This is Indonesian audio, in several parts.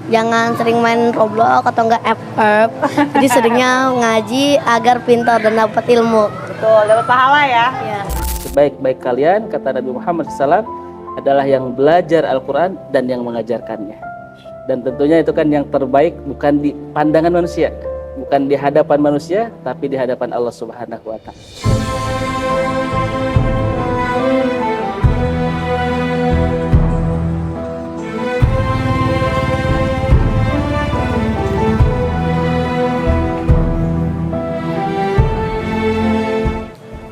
jangan sering main Roblox atau enggak FF. Jadi seringnya ngaji agar pintar dan dapat ilmu. Betul, dapat pahala ya. Ya. Sebaik-baik kalian, kata Nabi Muhammad SAW, adalah yang belajar Al-Quran dan yang mengajarkannya. Dan tentunya itu kan yang terbaik bukan di pandangan manusia, bukan di hadapan manusia, tapi di hadapan Allah Subhanahu wa Ta'ala.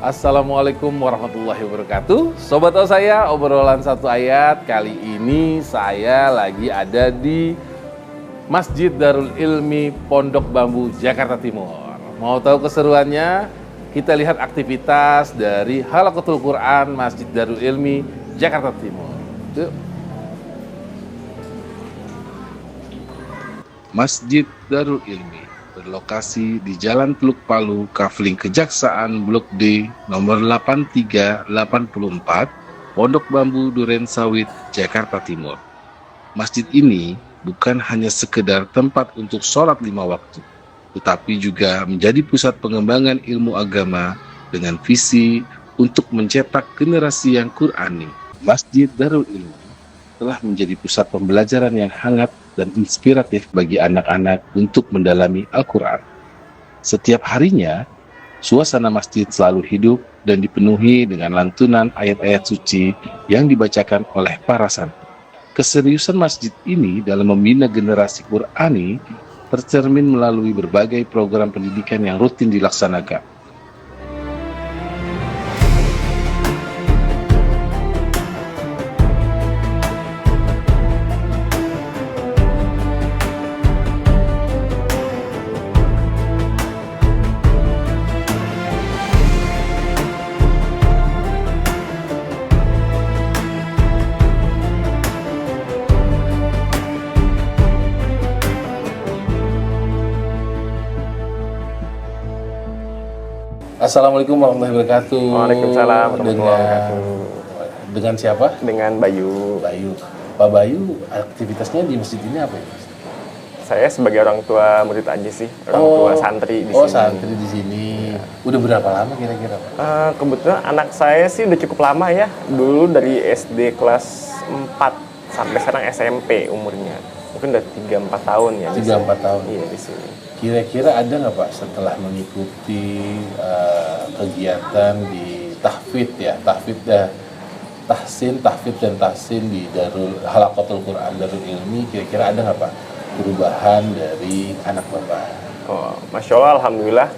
Assalamualaikum warahmatullahi wabarakatuh. Sobat tahu saya, obrolan satu ayat. Kali ini saya lagi ada di Masjid Darul Ilmi Pondok Bambu, Jakarta Timur. Mau tahu keseruannya? Kita lihat aktivitas dari Halaqatul Quran Masjid Darul Ilmi, Jakarta Timur. Yuk. Masjid Darul Ilmi berlokasi di Jalan Teluk Palu, Kafling Kejaksaan, Blok D, nomor 8384, Pondok Bambu, Duren Sawit, Jakarta Timur. Masjid ini bukan hanya sekedar tempat untuk sholat 5 waktu, tetapi juga menjadi pusat pengembangan ilmu agama dengan visi untuk mencetak generasi yang Qurani. Masjid Darul Ilmi telah menjadi pusat pembelajaran yang hangat dan inspiratif bagi anak-anak untuk mendalami Al-Quran. Setiap harinya, suasana masjid selalu hidup dan dipenuhi dengan lantunan ayat-ayat suci yang dibacakan oleh para santri. Keseriusan masjid ini dalam membina generasi Qurani tercermin melalui berbagai program pendidikan yang rutin dilaksanakan. Assalamualaikum warahmatullahi wabarakatuh. Waalaikumsalam warahmatullahi wabarakatuh. Dengan siapa? Dengan Bayu. Bayu. Pak Bayu, aktivitasnya di masjid ini apa ya? Saya sebagai orang tua murid aja sih, orang tua santri di sini. Oh, santri di sini. Ya. Udah berapa lama kira-kira, Pak? Kebetulan anak saya sih udah cukup lama ya. Dulu dari SD kelas 4 sampai sekarang SMP umurnya. Mungkin udah 3-4 tahun ya. 3-4 tahun. Iya, di sini. Kira-kira ada nggak Pak setelah mengikuti kegiatan di tahfidz ya, tahsin, tahfidz dan tahsin di Halaqatul Quran Darul Ilmi, kira-kira ada nggak Pak perubahan dari anak Bapak? Oh, Masya Allah, Alhamdulillah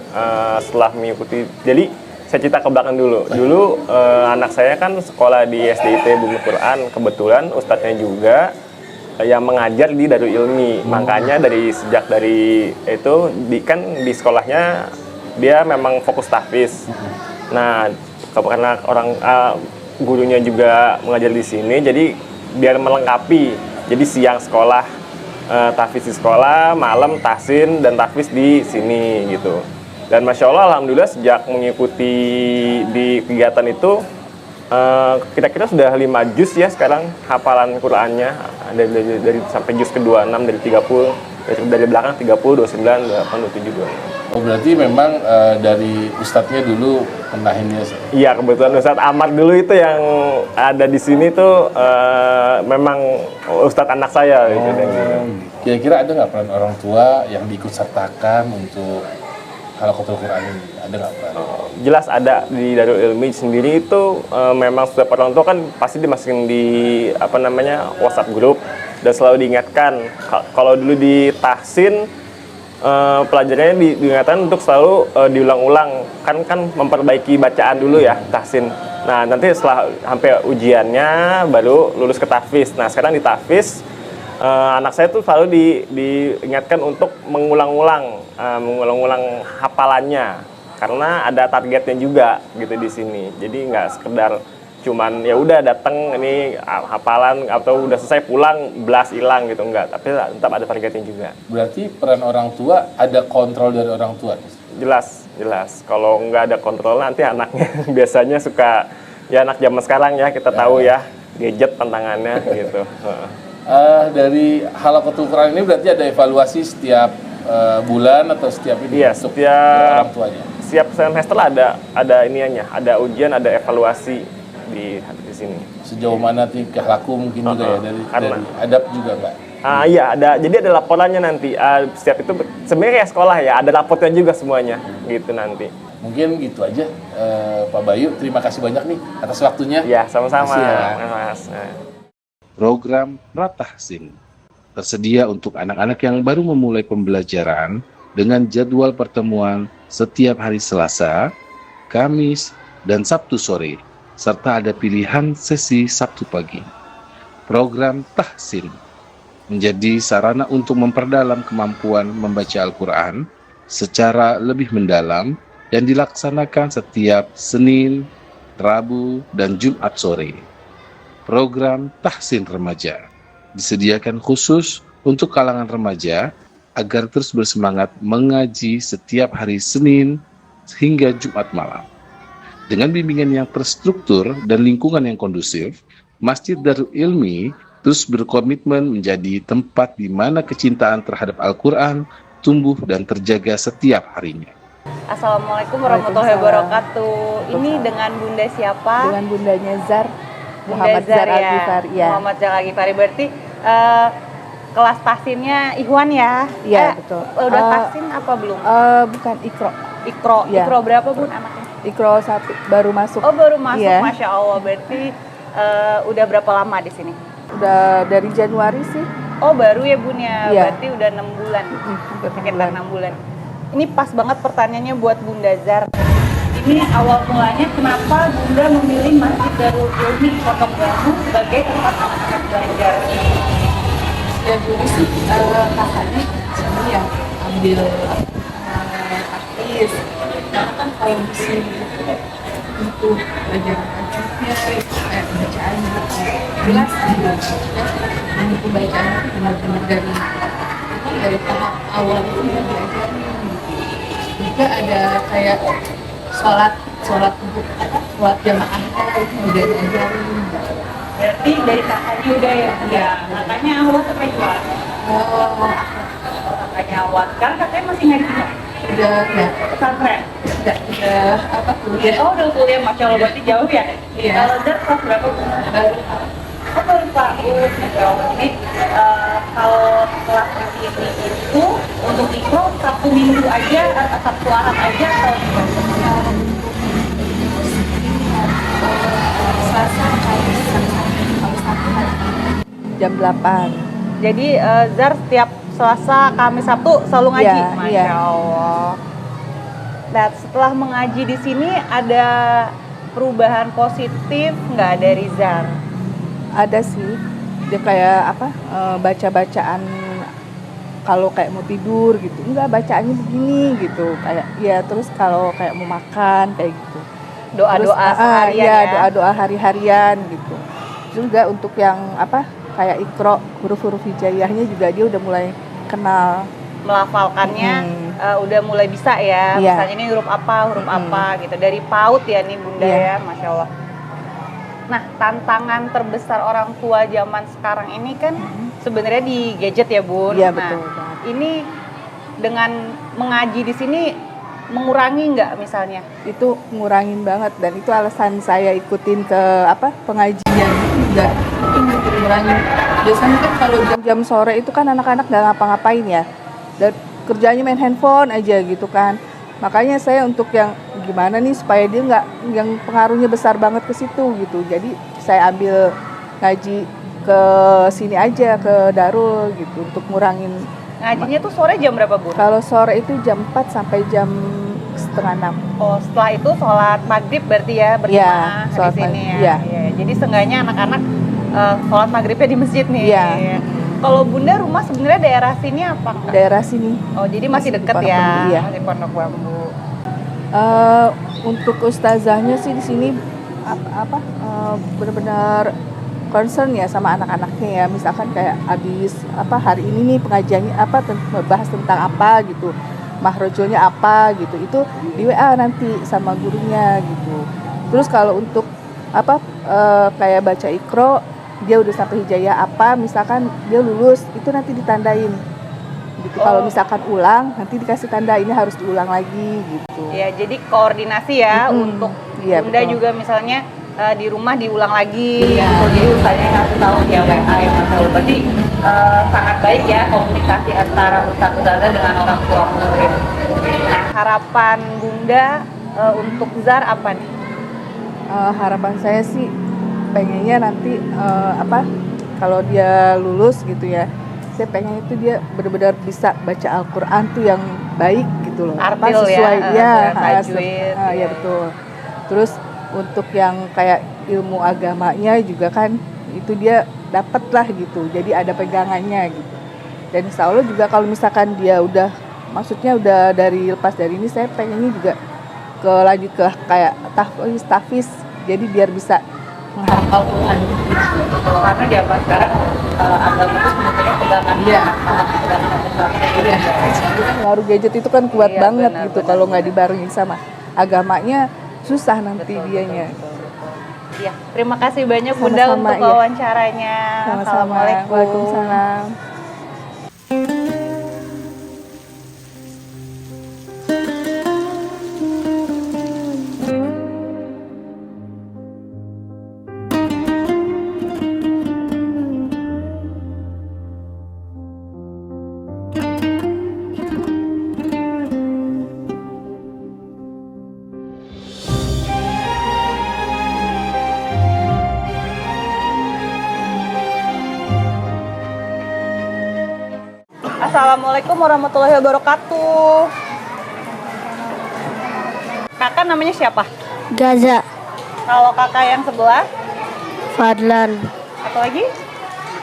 setelah mengikuti, jadi saya cerita ke belakang dulu. Dulu anak saya kan sekolah di SDIT Bumi Quran, kebetulan ustadznya juga yang mengajar di Darul Ilmi. Makanya sejak dari itu kan di sekolahnya dia memang fokus tahfiz. Nah, karena gurunya juga mengajar di sini, jadi biar melengkapi. Jadi siang sekolah tahfiz di sekolah, malam tahsin dan tahfiz di sini gitu. Dan Masya Allah, Alhamdulillah sejak mengikuti di kegiatan itu kira-kira sudah 5 juz ya sekarang hafalan Qur'annya, dari sampai juz ke-26 dari 30, dari belakang 30, 29, 28, 27, 26. Oh, berarti memang dari ustadznya dulu penahinnya. Iya, kebetulan Ustadz Ahmad dulu itu yang ada di sini tuh memang ustadz anak saya gitu. Kira-kira ada nggak peran orang tua yang diikut sertakan untuk Halaqatul Quran ini? Ada nggak peran? Jelas ada. Di Darul Ilmi sendiri itu memang setiap orang tua kan pasti dimasukin di WhatsApp grup dan selalu diingatkan. Kalau dulu di tahsin pelajarannya diingatkan untuk selalu diulang-ulang, kan memperbaiki bacaan dulu ya tahsin. Nah, nanti setelah sampai ujiannya baru lulus ke tahfiz. Nah, sekarang di tahfiz anak saya tuh selalu diingatkan untuk mengulang-ulang hafalannya, karena ada targetnya juga gitu di sini. Jadi nggak sekedar cuman ya udah datang ini hafalan atau udah selesai pulang belas hilang gitu, enggak, tapi tetap ada targetnya juga. Berarti peran orang tua, ada kontrol dari orang tua? Jelas. Kalau nggak ada kontrol nanti anaknya biasanya suka ya, anak zaman sekarang ya kita tahu ya, gadget tantangannya gitu. Dari Halaqatul Quran ini berarti ada evaluasi setiap bulan atau setiap ini Iya, untuk setiap orang tuanya. Setiap semester ada iniannya, ada ujian, ada evaluasi di sini. Sejauh mana tingkah laku mungkin juga ya dari adab juga Mbak. Iya, jadi ada laporannya nanti. Setiap itu sebenarnya kayak sekolah ya, ada lapornya juga semuanya gitu nanti. Mungkin gitu aja, Pak Bayu. Terima kasih banyak nih atas waktunya. Ya, sama-sama, Makasih ya. Mas. Program Pratahsin tersedia untuk anak-anak yang baru memulai pembelajaran dengan jadwal pertemuan setiap hari Selasa, Kamis, dan Sabtu sore, serta ada pilihan sesi Sabtu pagi. Program Tahsin menjadi sarana untuk memperdalam kemampuan membaca Al-Quran secara lebih mendalam dan dilaksanakan setiap Senin, Rabu, dan Jumat sore. Program Tahsin Remaja disediakan khusus untuk kalangan remaja agar terus bersemangat mengaji setiap hari Senin hingga Jumat malam. Dengan bimbingan yang terstruktur dan lingkungan yang kondusif, Masjid Darul Ilmi terus berkomitmen menjadi tempat di mana kecintaan terhadap Al-Quran tumbuh dan terjaga setiap harinya. Assalamualaikum warahmatullahi wabarakatuh. Ini dengan Bunda siapa? Dengan Bundanya Zar, Bunda Muhammad Zar ya. Al-Ghifari. Ya. Muhammad Zar Al-Ghifari. Berarti kelas tahsinnya Ikhwan ya? Iya, betul. Udah tahsin apa belum? Bukan Ikro. Ikro. Ya. Ikro berapa Bun anaknya? Ikro 1 baru masuk. Oh baru masuk, Iya. Masya Allah. Berarti udah berapa lama di sini? Udah dari Januari sih. Oh baru ya Bun ya? Iya. Berarti udah 6 bulan. Hampir 6 Sekitar bulan. 6 bulan. Ini pas banget pertanyaannya buat Bunda Zar. Ini awal mulanya kenapa Bunda memilih Masjid Darul Ilmi Pondok Bambu sebagai tempat anak-anak belajar? Ya dulu sih kakaknya sini ya ambil artis. Karena kan kalau di sini untuk belajar tajwidnya kayak bacaannya jelas gitu. Dan itu bacaannya benar-benar dari tahap awal itu udah diajarin gitu. Juga ada kayak sholat untuk sholat jamaah itu udah diajarin. Berarti dari kakaknya udah ya? Iya. Kakaknya awal sampai jual. Kakaknya awal. Sekarang kakaknya masih ngaji nggak? Udah ya, Pesantren. udah apa kuliah. Oh udah kuliah, Masya Allah. Berarti jauh ya? Iya. Kalau Zar kelas berapa? Baru Oh baru tahun. Masya Allah. Jadi kalau kelas ini itu untuk ikro Sabtu Minggu aja, Sabtu Ahad aja atau gimana? Selasa Kamis Sabtu jam 8. Jadi Zar setiap Selasa, Kamis, Sabtu selalu ngaji. Iya, Masya iya. Allah. Nah, setelah mengaji di sini ada perubahan positif nggak dari Zar? Ada sih, dia kayak apa baca-bacaan kalau kayak mau tidur gitu, enggak bacaannya begini gitu, kayak ya terus kalau kayak mau makan kayak gitu. Doa-doa Terus, seharian iya, ya? doa-doa hari-harian gitu. Juga untuk yang apa kayak Iqra, huruf-huruf hijaiyahnya juga dia udah mulai kenal. Melafalkannya udah mulai bisa ya. Iya. Misalnya ini huruf apa gitu. Dari PAUD ya nih Bunda Iya. ya, Masya Allah. Nah, tantangan terbesar orang tua zaman sekarang ini kan sebenarnya di gadget ya Bun. Iya, Nah, betul banget. ini dengan mengaji di sini mengurangi nggak misalnya? Itu ngurangin banget dan itu alasan saya ikutin ke apa pengajian juga itu ngurangin. Biasanya kan kalau jam-jam sore itu kan anak-anak nggak ngapa-ngapain ya, dan kerjanya main handphone aja gitu kan. Makanya saya untuk yang gimana nih supaya dia nggak yang pengaruhnya besar banget ke situ gitu. Jadi saya ambil ngaji ke sini aja ke Darul gitu untuk ngurangin. Ngajinya tuh sore jam berapa Bun? Kalau sore itu jam 4 sampai jam setengah 6. Oh, setelah itu sholat maghrib berarti ya berjamaah di sholat sini maghrib, ya. iya. Iya, jadi seenggaknya anak-anak sholat maghribnya di masjid nih. Iya. Kalau Bunda rumah sebenarnya daerah sini apa enggak? Daerah sini. Oh, jadi masih Masih di dekat Pondok ya, Bambu, iya. masih Pondok Bambu. Untuk ustazahnya sih di sini benar-benar concern ya sama anak-anaknya ya. Misalkan kayak habis hari ini nih pengajiannya bahas tentang apa gitu. Mahrojonya apa gitu. Itu di WA nanti sama gurunya gitu. Terus kalau untuk kayak baca Iqra dia udah sampai hijayah apa, misalkan dia lulus, itu nanti ditandain. Gitu. Kalau misalkan ulang, nanti dikasih tanda ini harus diulang lagi gitu. Ya, jadi koordinasi ya untuk Iya, Bunda betul. juga misalnya di rumah diulang lagi. Gitu. Jadi ustaznya ngasih tahu dia WA yang tahu. Berarti sangat baik ya komunikasi antara ustaz-ustazah dengan orang tua murid. Nah, harapan Bunda untuk Zar apa nih? Harapan saya sih pengennya nanti kalau dia lulus gitu ya, saya pengen itu dia benar-benar bisa baca Al-Quran tuh yang baik gitu loh. Artil sesuai ya, tajwid. Ya betul. Terus untuk yang kayak ilmu agamanya juga kan itu dia dapat lah gitu. Jadi ada pegangannya gitu. Dan insya Allah juga kalau misalkan dia maksudnya udah lepas dari ini, saya pengennya juga lanjut ke kayak tahfiz. Jadi biar bisa Menghafal Quran karena di apa sekarang agama itu sebetulnya pegangan pengaruh gadget itu kan kuat Iya, banget benar, gitu. benar, Kalau nggak benar. dibarengin sama agamanya susah nanti dianya. Iya, terima kasih banyak Bunda Sama-sama, untuk iya. wawancaranya. Sama-sama. Assalamualaikum. Waalaikumsalam. Assalamualaikum warahmatullahi wabarakatuh. Kakak namanya siapa? Gaza, Kalau kakak yang sebelah, Fadlan, apa lagi?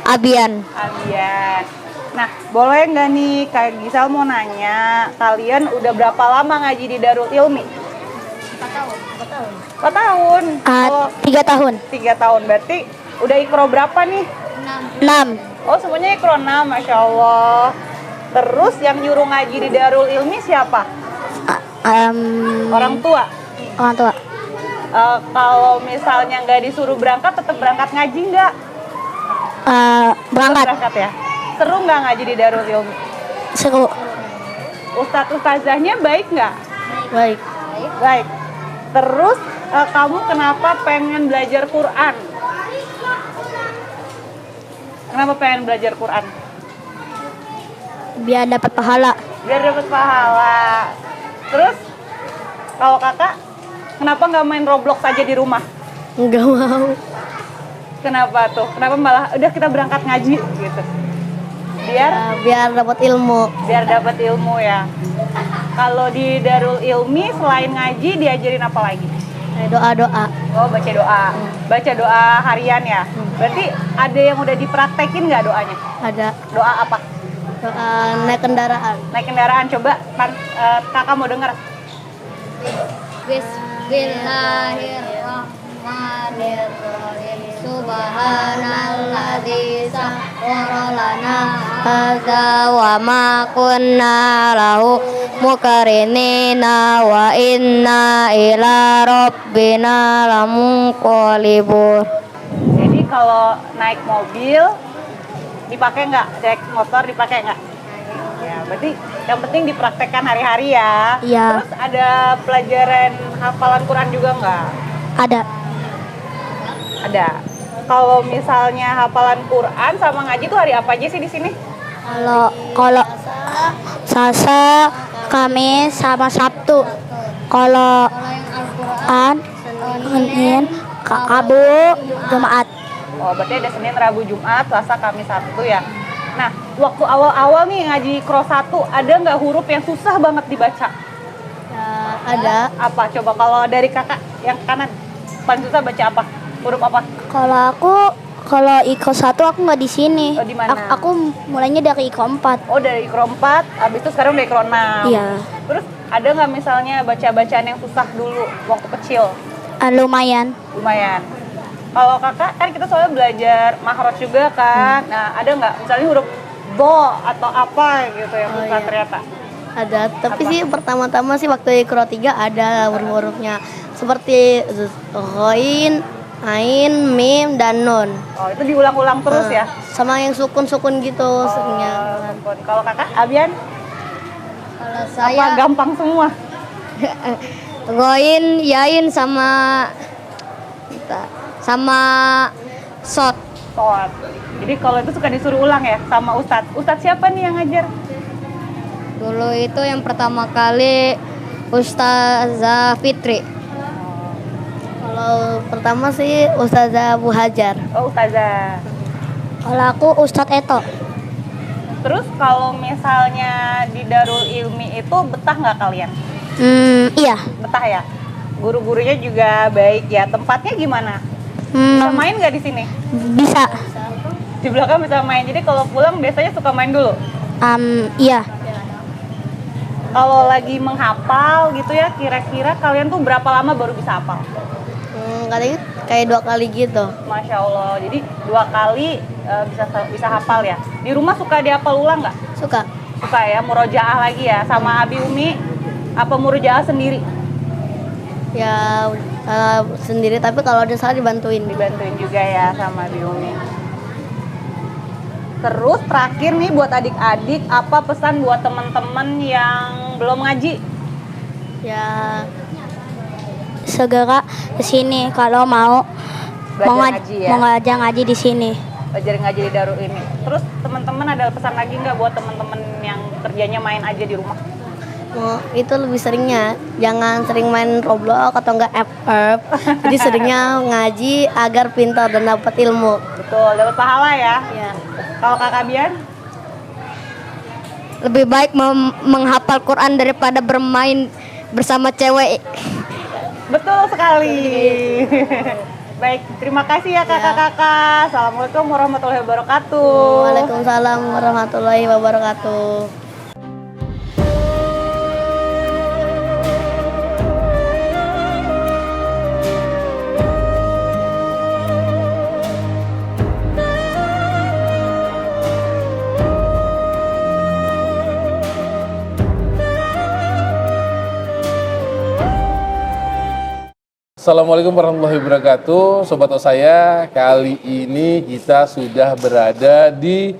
Abian. Abian. Nah, boleh nggak nih Kak Gisal mau nanya, kalian udah berapa lama ngaji di Darul Ilmi? 4 tahun. Kalau 3 tahun. 3 tahun berarti udah ikro berapa nih? 6. Oh, semuanya ikro 6, Masya Allah. Terus yang nyuruh ngaji di Darul Ilmi siapa? Orang tua. Orang tua. Kalau misalnya nggak disuruh berangkat, tetap berangkat ngaji nggak? Berangkat. Berangkat ya. Seru nggak ngaji di Darul Ilmi? Seru. Ustadz ustazahnya baik nggak? Baik. Baik. Terus kamu kenapa pengen belajar Quran? Kenapa pengen belajar Quran? Biar dapat pahala. Biar dapat pahala. Terus kalau kakak, kenapa nggak main Roblox aja di rumah? Enggak mau. Kenapa tuh? Kenapa malah udah kita berangkat ngaji gitu? Biar dapat ilmu. Biar dapat ilmu ya. Kalau di Darul Ilmi selain ngaji diajarin apa lagi? Doa-doa. Oh, baca doa. Baca doa harian ya. Berarti ada yang udah dipraktekin nggak doanya? Ada Doa apa? doa naik kendaraan. Naik kendaraan, coba kakak mau denger. Bismillahirrahmanirrahim. Subhanalladzi sakhkhara lana hadza wa ma kunna lahu muqrinina wa inna ila rabbina lamunqalibun. Jadi kalau naik mobil dipakai nggak? Naik motor dipakai nggak? Ya, berarti yang penting dipraktekkan hari-hari ya. Iya. Terus ada pelajaran hafalan Quran juga nggak? Ada Ada. Kalau misalnya hafalan Quran sama ngaji tuh hari apa aja sih di sini? kalau Selasa, Kamis sama Sabtu. Kalau Al-Quran, Senin, Rabu, Jumat. Oh, berarti ada Senin, Rabu, Jumat, Selasa, Kamis, Sabtu ya. Nah, waktu awal-awal nih ngaji Iqra 1, ada nggak huruf yang susah banget dibaca? Ada. Apa? Coba kalau dari kakak yang kanan, paling susah baca apa? Huruf apa? Kalau Iqra 1 aku nggak di sini. Oh, di mana? Aku mulainya dari Iqra 4. Oh, dari Iqra 4, habis itu sekarang udah Iqra 6. Iya. Terus ada nggak misalnya baca-bacaan yang susah dulu waktu kecil? Lumayan. Lumayan. Kalau kakak kan kita soalnya belajar makhraj juga kan. Nah, ada nggak misalnya huruf do atau apa gitu yang Oh, susah iya. ternyata? Ada, tapi Apa? sih pertama-tama sih waktu Iqra 3 ada huruf-hurufnya seperti ghain, Ain, mim, dan nun. Oh, itu diulang-ulang terus ya? Sama yang sukun-sukun gitu seringnya. Sukun. Kalau kakak, Abian? Kalau Apa saya gampang semua? Goin, yain sama sama sot. Tot. Jadi kalau itu suka disuruh ulang ya sama Ustadz. Ustadz siapa nih yang ngajar? Dulu itu yang pertama kali Ustazah Fitri. Kalau pertama sih Ustazah Abu Hajar. Oh, Ustazah. Kalau aku Ustadz Eto. Terus kalau misalnya di Darul Ilmi itu betah nggak kalian? Iya. Betah ya? Guru-gurunya juga baik ya. Tempatnya gimana? Bisa main nggak di sini? Bisa. Di belakang bisa main. Jadi kalau pulang biasanya suka main dulu. Iya. Kalau lagi menghafal gitu ya, kira-kira kalian tuh berapa lama baru bisa hafal? Katanya kayak 2 kali gitu. Masya Allah. Jadi 2 kali bisa hafal ya. Di rumah suka dihafal ulang nggak? Suka. Suka ya, murojaah lagi ya. Sama Abi Umi, apa murojaah sendiri? Ya sendiri, tapi kalau ada salah dibantuin. Dibantuin juga ya sama Abi Umi. Terus terakhir nih buat adik-adik, apa pesan buat teman-teman yang belum ngaji? Ya segera ke sini kalau mau Belajar ngaji ya? mau ngaji di sini. Belajar ngaji di Darul ini. Terus teman-teman ada pesan lagi nggak buat teman-teman yang kerjanya main aja di rumah? Itu lebih seringnya jangan sering main Roblox atau enggak FF. Jadi seringnya ngaji agar pintar dan dapat ilmu. Betul, dapat pahala ya. Ya. Kalau Kakak Bian? Lebih baik menghafal Quran daripada bermain bersama cewek. Betul sekali. Baik, terima kasih ya kakak-kakak. Assalamualaikum warahmatullahi wabarakatuh. Waalaikumsalam warahmatullahi wabarakatuh. Assalamualaikum warahmatullahi wabarakatuh. Sobat saya, kali ini kita sudah berada di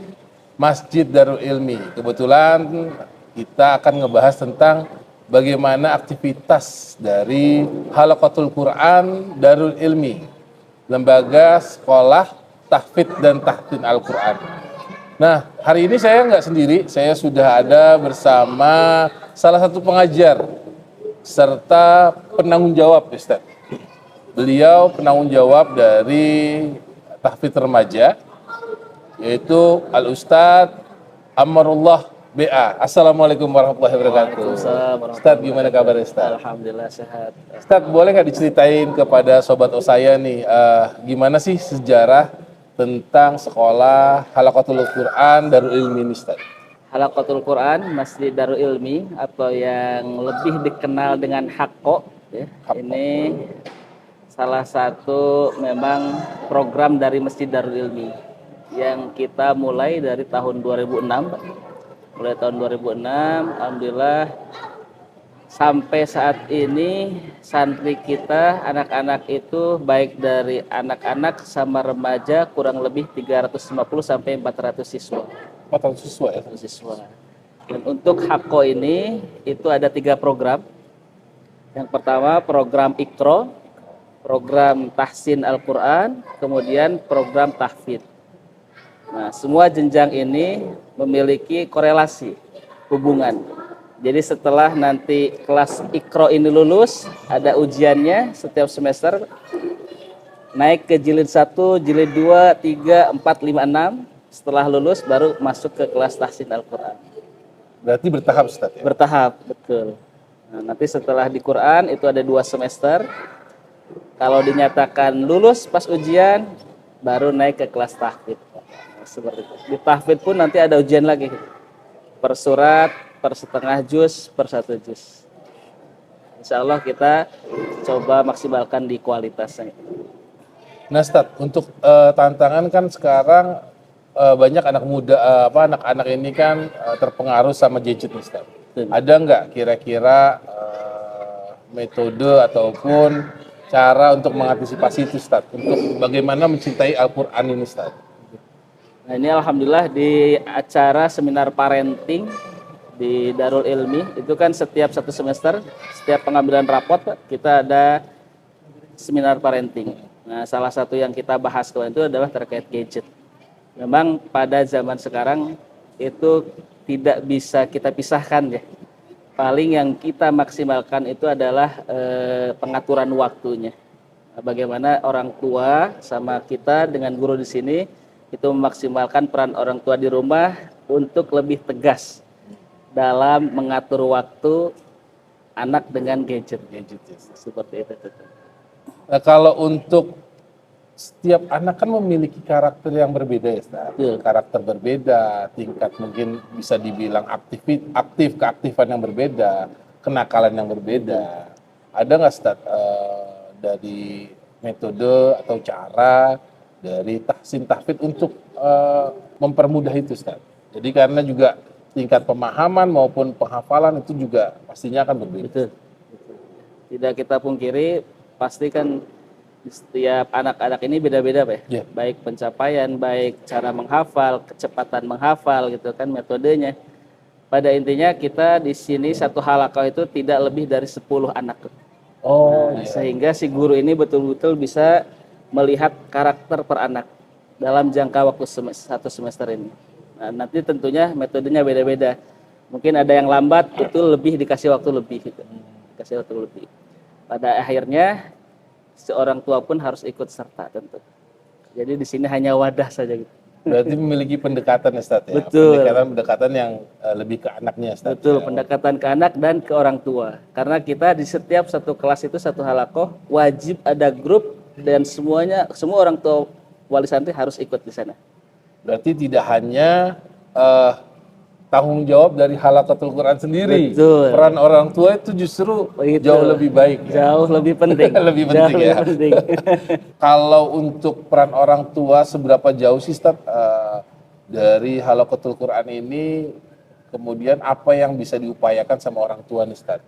Masjid Darul Ilmi. Kebetulan kita akan ngebahas tentang bagaimana aktivitas dari Halaqatul Quran Darul Ilmi, lembaga sekolah tahfidz dan tahsin Al-Quran. Nah, hari ini saya nggak sendiri, saya sudah ada bersama salah satu pengajar serta penanggung jawab, Ustaz. Beliau penanggung jawab dari tahfidz remaja, yaitu Al-Ustadz Amarullah BA. Assalamualaikum warahmatullahi wabarakatuh. Ustadz, gimana kabar Ustadz? Alhamdulillah sehat. Ustadz, boleh nggak diceritain kepada sobat saya nih, gimana sih sejarah tentang sekolah Halaqatul Quran Darul Ilmi ini, Ustadz? Halaqatul Quran Masjid Darul Ilmi atau yang lebih dikenal dengan Hakko ya. Ini salah satu memang program dari Masjid Darul Ilmi yang kita mulai dari tahun 2006. Mulai tahun 2006, alhamdulillah sampai saat ini santri kita, anak-anak itu baik dari anak-anak sama remaja kurang lebih 350 sampai 400 siswa. 400 siswa ya? 400 siswa. Dan untuk Hakko ini itu ada 3 program. Yang pertama program Iqra, program tahsin Al-Quran, kemudian program tahfidz. Nah, semua jenjang ini memiliki korelasi, hubungan. Jadi setelah nanti kelas Iqra ini lulus, ada ujiannya setiap semester, naik ke jilid 1, jilid 2, 3, 4, 5, 6. Setelah lulus baru masuk ke kelas tahsin Al-Quran. Berarti bertahap, Ustaz ya? Bertahap, betul. Nah, nanti setelah di Quran itu ada 2 semester. Kalau dinyatakan lulus pas ujian, baru naik ke kelas tahfidz. Seperti itu. Di tahfidz pun nanti ada ujian lagi. Per surat, per setengah juz, per 1 juz. Insya Allah kita coba maksimalkan di kualitasnya. Nah, Ustaz, untuk tantangan kan sekarang banyak anak muda, anak-anak ini kan terpengaruh sama gadget, Ustaz. Ada nggak kira-kira metode ataupun cara untuk mengantisipasi itu Ustaz, untuk bagaimana mencintai Al-Quran ini Ustaz? Nah ini alhamdulillah di acara seminar parenting di Darul Ilmi itu kan setiap satu semester, setiap pengambilan rapot Pak, kita ada seminar parenting. Nah salah satu yang kita bahas kemarin itu adalah terkait gadget. Memang pada zaman sekarang itu tidak bisa kita pisahkan ya. Paling yang kita maksimalkan itu adalah pengaturan waktunya. Nah, bagaimana orang tua sama kita dengan guru di sini itu memaksimalkan peran orang tua di rumah untuk lebih tegas dalam mengatur waktu anak dengan gadget. Seperti itu. Nah, kalau untuk setiap anak kan memiliki karakter yang berbeda ya Ustaz. Iya. Karakter berbeda, tingkat mungkin bisa dibilang aktif keaktifan yang berbeda, kenakalan yang berbeda. Ada nggak Ustaz dari metode atau cara dari tahsin tahfidz untuk mempermudah itu Ustaz? Jadi karena juga tingkat pemahaman maupun penghafalan itu juga pastinya akan berbeda. Betul. Tidak kita pungkiri, pasti kan setiap anak-anak ini beda-beda Pak ya. Yeah. Baik pencapaian, baik cara menghafal, kecepatan menghafal gitu kan metodenya. Pada intinya kita di sini satu halaqah itu tidak lebih dari 10 anak. Oh, Nah, sehingga si guru ini betul-betul bisa melihat karakter per anak dalam jangka waktu satu semester ini. Nah, nanti tentunya metodenya beda-beda. Mungkin ada yang lambat, itu lebih dikasih waktu lebih gitu. Dikasih waktu lebih. Pada akhirnya seorang tua pun harus ikut serta tentu. Jadi di sini hanya wadah saja gitu. Berarti memiliki pendekatan ya Ustaz ya. Betul. Pendekatan yang lebih ke anaknya Ustaz. Betul, ya. pendekatan ke anak dan ke orang tua. Karena kita di setiap satu kelas itu satu halaqah wajib ada grup dan semua orang tua wali santri harus ikut di sana. Berarti tidak hanya tanggung jawab dari halaqatul Quran sendiri. Betul. Peran orang tua itu justru Begitu. jauh lebih baik. Ya? Jauh lebih penting. Lebih penting Jauh ya. lebih penting. Kalau untuk peran orang tua seberapa jauh sih Ustaz dari halaqatul Quran ini, kemudian apa yang bisa diupayakan sama orang tua nih Ustaz?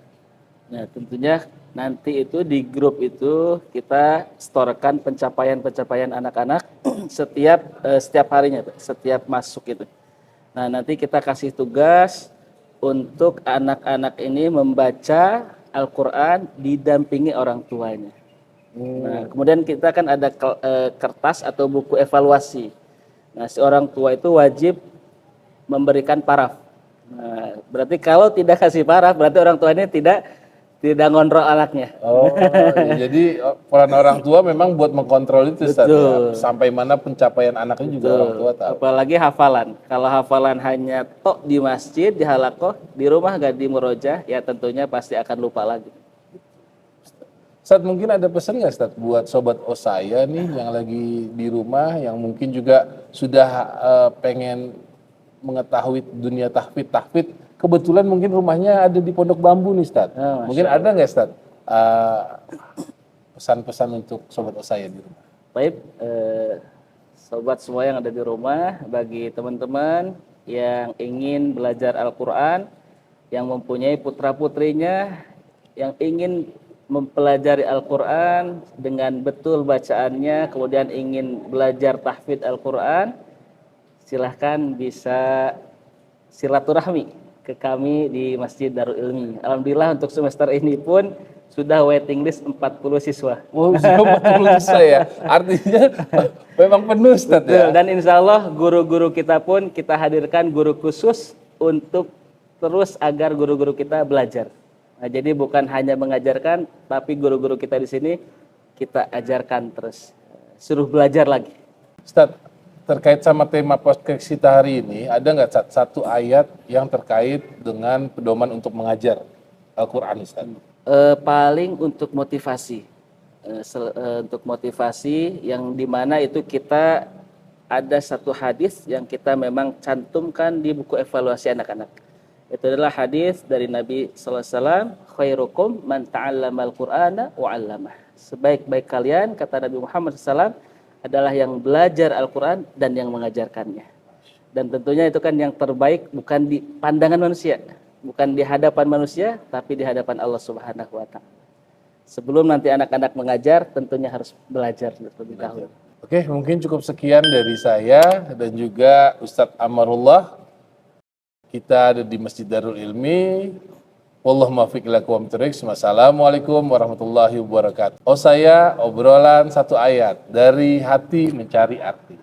Nah, tentunya nanti itu di grup itu kita storekan pencapaian anak-anak setiap harinya, Pak, setiap masuk itu. Nah, nanti kita kasih tugas untuk anak-anak ini membaca Al-Quran didampingi orang tuanya. Nah, kemudian kita kan ada kertas atau buku evaluasi. Nah, si orang tua itu wajib memberikan paraf. Nah, berarti kalau tidak kasih paraf, berarti orang tua ini tidak ngontrol anaknya. Oh, jadi peran orang tua memang buat mengkontrol itu Ustaz, ya? Sampai mana pencapaian anaknya juga orang tua tahu. Apalagi hafalan. Kalau hafalan hanya tok di masjid, di halaqah, di rumah gak di murojah, ya tentunya pasti akan lupa lagi. Ustaz, mungkin ada pesan nggak Ustaz buat sobat Osaya nih yang lagi di rumah, yang mungkin juga sudah pengen mengetahui dunia tahfidz, kebetulan mungkin rumahnya ada di Pondok Bambu nih Ustaz. Mungkin ada nggak Ustaz pesan-pesan untuk sobat Osaya di rumah? Baik, sobat semua yang ada di rumah, bagi teman-teman yang ingin belajar Al-Quran, yang mempunyai putra-putrinya, yang ingin mempelajari Al-Quran dengan betul bacaannya, kemudian ingin belajar tahfidz Al-Quran, silahkan bisa silaturahmi ke kami di Masjid Darul Ilmi. Alhamdulillah untuk semester ini pun sudah waiting list 40 siswa. Oh, sudah 40 siswa ya. Artinya memang penuh Ustaz ya. Dan insya Allah guru-guru kita pun kita hadirkan guru khusus untuk terus agar guru-guru kita belajar. Nah, jadi bukan hanya mengajarkan, tapi guru-guru kita di sini kita ajarkan terus. Suruh belajar lagi. Ustaz, terkait sama tema podcast kita hari ini, ada nggak satu ayat yang terkait dengan pedoman untuk mengajar Al-Quran Ustaz? Paling untuk motivasi. Untuk motivasi yang dimana itu kita ada satu hadis yang kita memang cantumkan di buku evaluasi anak-anak. Itu adalah hadis dari Nabi SAW, khairukum man ta'allamal Qur'ana wa 'allamah. Sebaik-baik kalian, kata Nabi Muhammad SAW, adalah yang belajar Al-Quran dan yang mengajarkannya. Dan tentunya itu kan yang terbaik bukan di pandangan manusia, bukan di hadapan manusia, tapi di hadapan Allah Subhanahu wa Ta'ala. Sebelum nanti anak-anak mengajar, tentunya harus belajar terlebih dahulu. Oke, mungkin cukup sekian dari saya dan juga Ustadz Amarullah. Kita ada di Masjid Darul Ilmi. Wallahu muwaffiq ila aqwamit thoriq. Wassalamualaikum warahmatullahi wabarakatuh. Saya obrolan satu ayat dari hati mencari arti.